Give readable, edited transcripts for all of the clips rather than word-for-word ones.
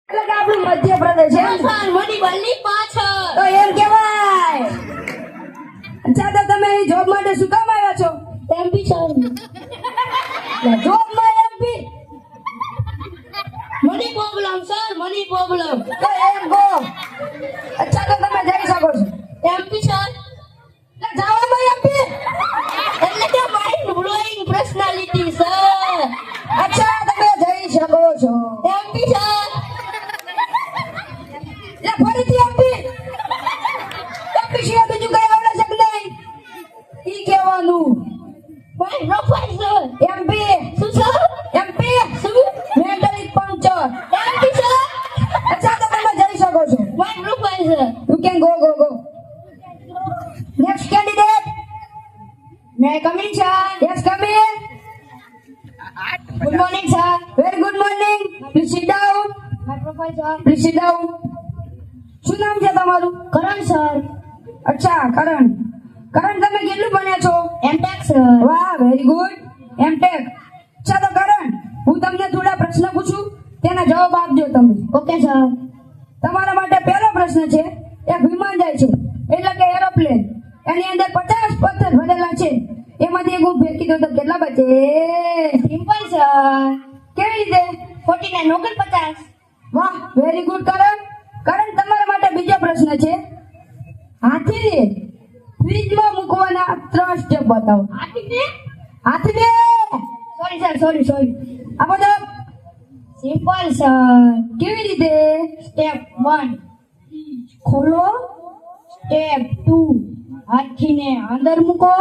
એટલે કે આપણું મધ્યપ્રદેશ એમ સર મોટી બલ્લી પાછળ તો એમ કહેવાય. અચ્છા તો તમે અહીં જોબ માટે શું કામ આવ્યા છો? એમપી સર જોબમાં MP money problem sir money problem તો એમ કહો. અચ્છા તો તમે જઈ શકો છો. એમપી સર એટલે જવામાં એમપી. એટલે કે માઇન્ડ બ્લોઈંગ પર્સનાલિટી સર અચ્છા તમે જઈ શકો છો. એમપી સર એટલે ફરીથી એમપી. એમપી સિવાય બીજું કઈ આવડે છે કે નહીં? ઈ કહેવાનું. માઇન્ડ પ્રોફાઇલ સર એમપી શું સર એમપી શું મેન્ટલી પંચર. એમપી સર અચ્છા તો તમે જઈ શકો છો. Mind profile sir You can go. Next candidate. May come in sir Yes, come in. Good morning sir Very good morning. Please sit down. My profile sir Please sit down. શું નામ છે તમારું? કરણ સર અચ્છા કરણ. કરણ તમે કેટલું ભણ્યા છો? MTech sir વાહ વેરી ગુડ. એમટેક. અચ્છા તો કરણ હું તમને થોડા પ્રશ્ન પૂછું તેના જવાબ આપજો તમે. ઓકે સર તમારા માટે પહેલો પ્રશ્ન છે એક વિમાન જાય છે એટલે કે એરોપ્લેન એની અંદર 50 પથ્થર ભરેલા છે એમાંથી એક હું ફેંકી દઉં તો કેટલા બચે? સિમ્પલ સર કેવી રીતે? 49 49 વાહ વેરી ગુડ કરણ. કરણ તમારા માટે બીજો પ્રશ્ન છે હાથીને ફ્રીજમાં મૂકવાના 3 સ્ટેપ બતાવો. હાથીને સોરી આ બધા સિમ્પલ સર કેવી રીતે? સ્ટેપ 1 ખોલો સ્ટેપ 2 હાથીને અંદર મૂકો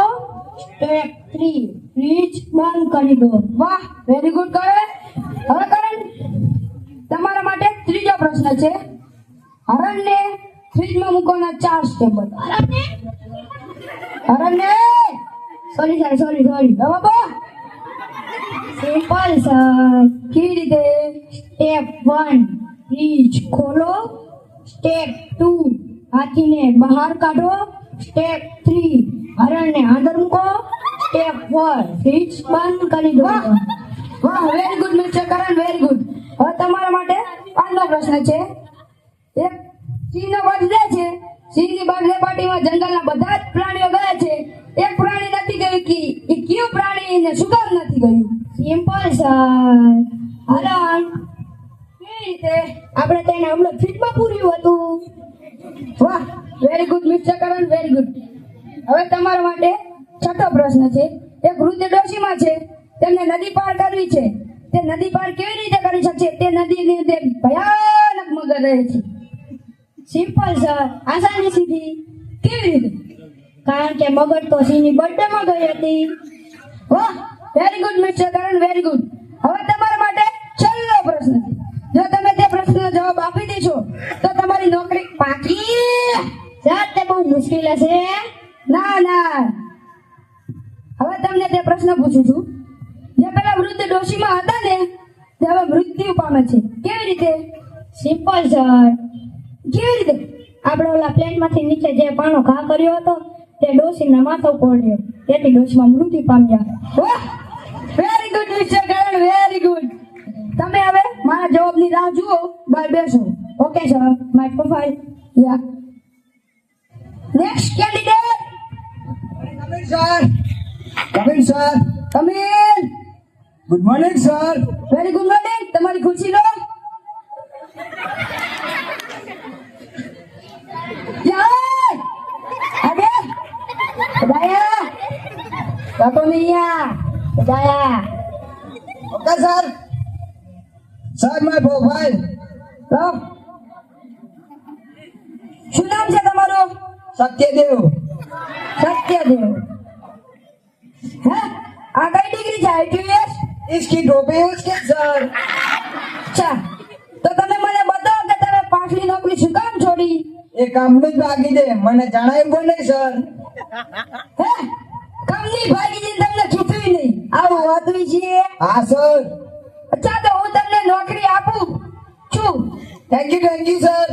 સ્ટેપ 3 ફ્રીજ બંધ કરી દો વાહ વેરી ગુડ કરણ. હવે કરણ તમારા માટે ત્રીજો પ્રશ્ન છે હરણને ફ્રીજમાં મૂકવાના 4 સ્ટેપ બતાવો. હરણને સોરી બાબા સિમ્પલ સર કેવી રીતે? સ્ટેપ 1 ફ્રીજ ખોલો સ્ટેપ 2 હાથીને બહાર કાઢો સ્ટેપ 3 હરણને અંદર મૂકો સ્ટેપ 4 ફ્રીજ બંધ કરી દો વાહ વાહ very good mister Karan very good. હવે તમારા માટે આજનો પ્રશ્ન છે એક સિંહનો બર્થડે છે. સિંહની બર્થડે પાર્ટીમાં જંગલના બધા જ પ્રાણીઓ ગયા છે. એક પ્રાણી નથી ગયું કે એ કયું પ્રાણી ને શું કામ નથી ગયું? સિમ્પલ સર હરણ કેવી રીતે? આપણે તેને હમણાં ફ્રીજમાં પૂર્યું હતું વાહ very good mister Karan very good. હવે તમારા માટે છઠ્ઠો પ્રશ્ન છે એક વૃદ્ધ ડોશીમાં છે તેમને નદી પાર કરવી છે. તે નદી પાર કેવી રીતે કરી શકશે? તે નદીની અંદર ભયાનક મગર રહે છે. સિમ્પલ સર આસાની સીધી કેવી રીતે? કારણ કે મગર તો સિંહની બર્થડેમાં ગઈ હતી વાહ very good mister Karan very good. હવે તમારા માટે છેલ્લો પ્રશ્ન છે જો તમે તે પ્રશ્નનો જવાબ આપી દેશો તો તમારી નોકરી પાકી. સર તે બહુ મુશ્કેલ હશે ના હવે તમને તે પ્રશ્ન પૂછું છું જે પેલા વૃદ્ધ ડોશીમાં હતા ને તે હવે મૃત્યુ પામે છે. કેવી રીતે? સિમ્પલ સર કેવી રીતે? આપણે ઓલા પ્લેનમાંથી નીચે જે પાનો ઘા કર્યો હતો તે ડોશીના માથા ઉપર પડ્યો તેથી ડોશીમાં મૃત્યુ પામ્યા વાહ very good mister Karan very good. તમે હવે મારા જવાબની રાહ જુઓ બહાર બેસો. ઓકે સર માય પ્રોફાઇલ યા next candidate. Come in, sir. Come in. Good morning, sir. Very good morning. તમારી ખુરશી લો. યા અબે દયા કાકો નૈયા દયા Okay, sir. Sir, my profile. લો. શું નામ છે તમારું? Satyadev. સત્યદેવ. હે આ કઈ ડિગ્રી છે? ITS? इसकी टोपी उसके सर. અચ્છા તો તમે મને બતાવો કે તમે પાછલી નોકરી શું કામ છોડી? એ કામનું જ ભાગી દે મને જણાવ્યું પણ નહીં સર. હે કંપની ભાગી જઈને તમને છૂટવી નહીં આવું વાતવી છે? હા સર. અચ્છા તો હું તમને નોકરી આપું છું. Thank you sir.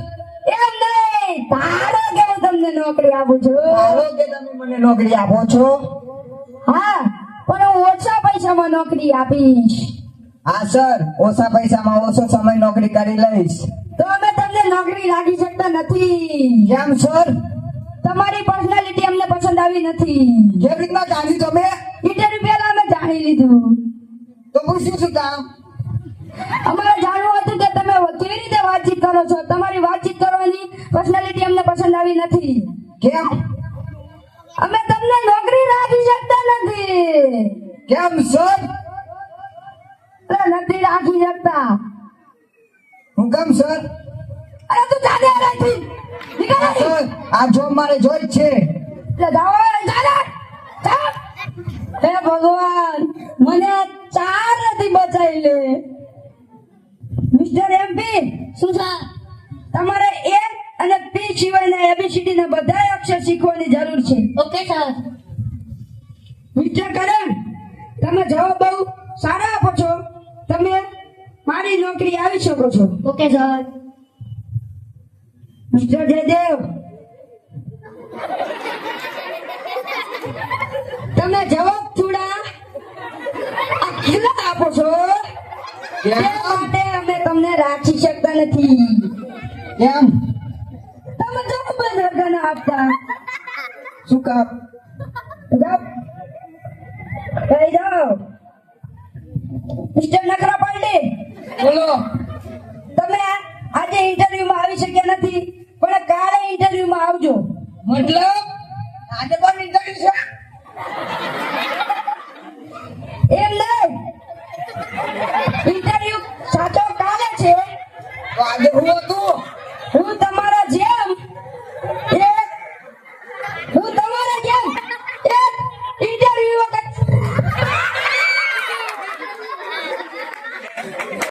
એમ નહીં તારો કે હું તમને નોકરી આપું છું. સારો કે તમે મને નોકરી આપો છો. હા પણ હું ઓછા પૈસામાં નોકરી આપીશ. હા સર, ઓછા પૈસામાં ઓછો સમય નોકરી કરી લઈશ. તો અમે તમને નોકરી લાગી શકતા નથી. કેમ સર? તમારી પર્સનાલિટી અમને પસંદ આવી નથી. કેવી રીતના જાણી તમે? ઇન્ટરવ્યુ પહેલા અમે જાણી લીધું. તો પૂછ્યું શું કામ? અમારે જાણવું હતું કે તમે કેવી રીતે વાતચીત કરો છો. તમારી વાતચીત કરવાની પર્સનાલિટી અમને પસંદ આવી નથી. કેમ? અમે તમને નોકરી રાખી શકતા નથી. કેમ સર? અરે નથી રાખી શકતા. હું કેમ સર? અરે તું જાને અહીંથી. નીકળ હા, અહીંથી. સર, આ જોબ મારે જોઈ જ છે. એટલે જાઓ, જાને. જાઓ. હે ભગવાન, મને આ ચાર નથી બચાવી લે. મિસ્ટર એમપી, શું સર? તમારે એ અને પી સિવાયના એબીસીડી ના બધા અક્ષર શીખવાની જરૂર છે. Okay sir. મિસ્ટર કરણ, તમે જવાબ બહુ સારા આપો છો. તમે મારી નોકરી આવી શકો છો. Okay sir. મિસ્ટર જયદેવ, તમે જવાબ થોડા આખલા આપો છો. તે માટે અમે તમને રાખી શકતા નથી. કેમ? તમે જવાબ જ હરખા આપતા. શું કામ? જાઓ. કહી જાઓ. મિસ્ટર નકરા પાલટી, બોલો. તમે આજે ઇન્ટરવ્યુમાં આવી શક્યા નથી, પણ કાલે ઇન્ટરવ્યુમાં આવજો. મતલબ આજે પણ ઇન્ટરવ્યુ છે? એમ નહીં, ઇન્ટરવ્યુ સાચો કાલે છે. તો આજે હું હતું